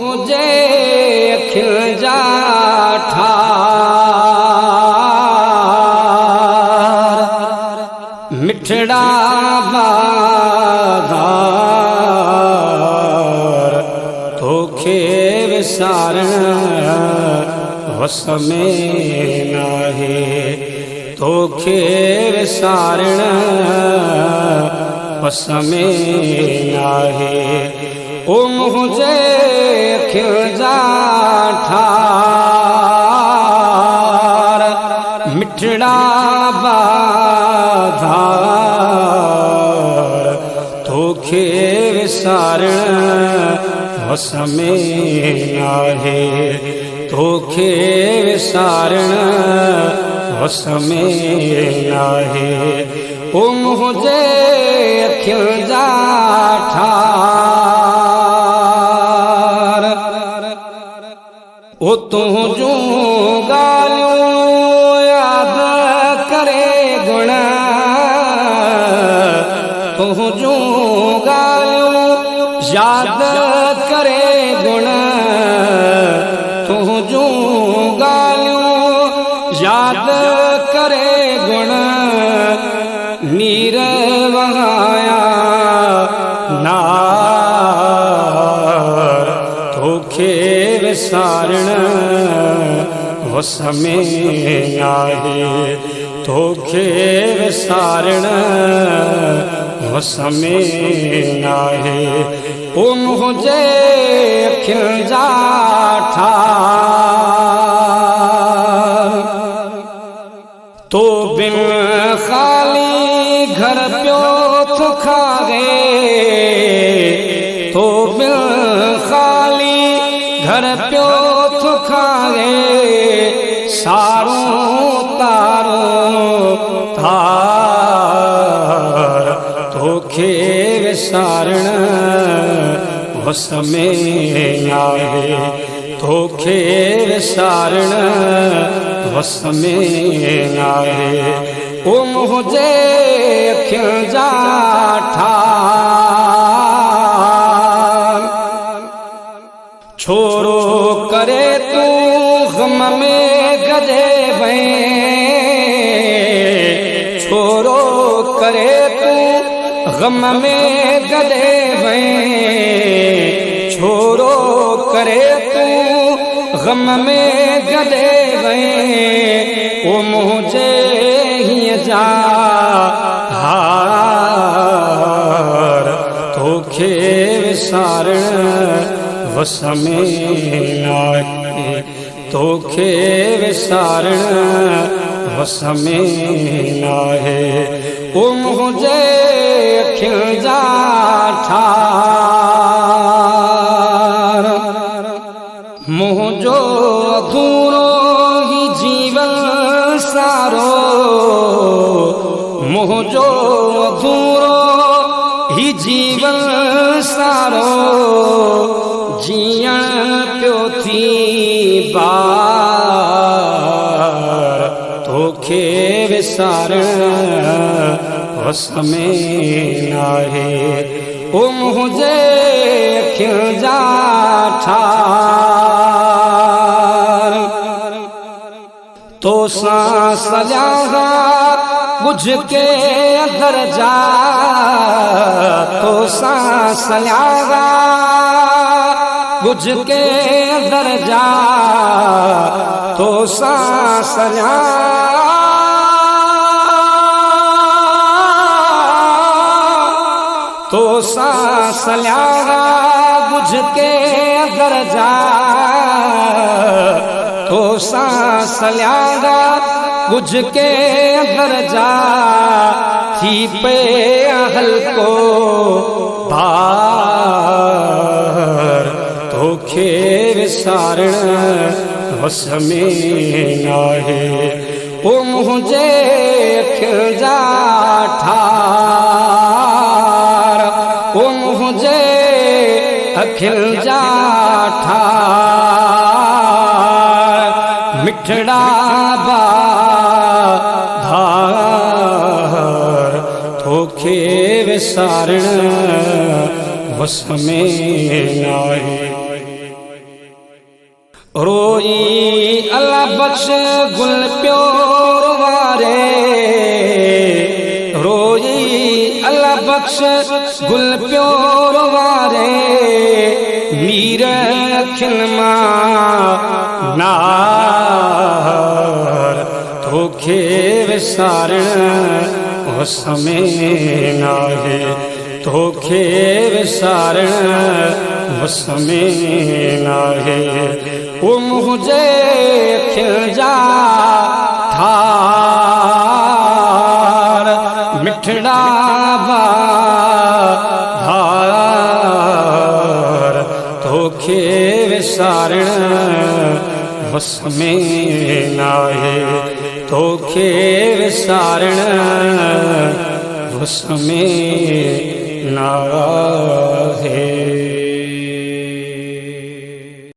मुझे खिल जा ठार मिठड़ा बादार तोखे विसारण वस में नाहे तोखे विसारण वस में नाहे ओ मुझे खिल जा ठार मिठड़ा बाधार तोखे विसारण वस में नाहे तोखे विसारण वस में नाहे ओ मुझे खिल जा ठार ओ तुझूं ॻाल्हियूं याद करे गुण तुझूं ॻाल्हियूं याद करे गुण तुझूं ॻाल्हियूं याद करे गुण नीर वहाया नार तोखे विसारण वस में नाहे तोखे विसारण वस में नाहे ओ मुझे खिल जा ठार तो बिन खाली घर प्यो तो खागे तो बिन खाली घर प्यो तो खागे सारो तारो तार तोखे विसारण वस में नाहे तोखे विसारण वस में नाहे ओ मुझे खिल जा ठार छोरो करे तू गम में गधे भई छोरो करे तू गम में गधे भई छोरो करे तू गम में गधे भई ओ मुझे ही जा हार तोखे विसारण वस में नाहे तोखे विसारण वस में नाहे ओ मुझे खिल जा ठार मुझो अधूरो ही जीवन सारो मुझो अधूरो ही जीवन सारो जियण पियो थी बार तोखे विसारण वस में नाहे ओ मुझे खिल जा ठार तो सांस सजागा बुझ के अगर जा तो सांस सजागा बुझ के अगर जा तो सांस सजा तो सांस सजागा बुझ के अगर जा तो सांस सजागा बुझ के अगर जा थी पे हल्को भार तोखे विसारण वस में नाहे ओ मुझे खिल जा ठार ओ मुझे खिल जा ठार मिठड़ा बाधार तोखे विसारण वस में नाहे। रोई अल्लाह बख्श गुल प्योर वारे, रोई अल्लाह बख्श गुल प्योर वारे, मीर खिलमा नार तोखे विसारण हो समय नाहे, तोखे विसारण हो समय नाहे। ओ मुझे खिल जा थार मिठड़ा धार, तोखे विसारण बस में नाहे, तोखे विसारण बस में नाहे।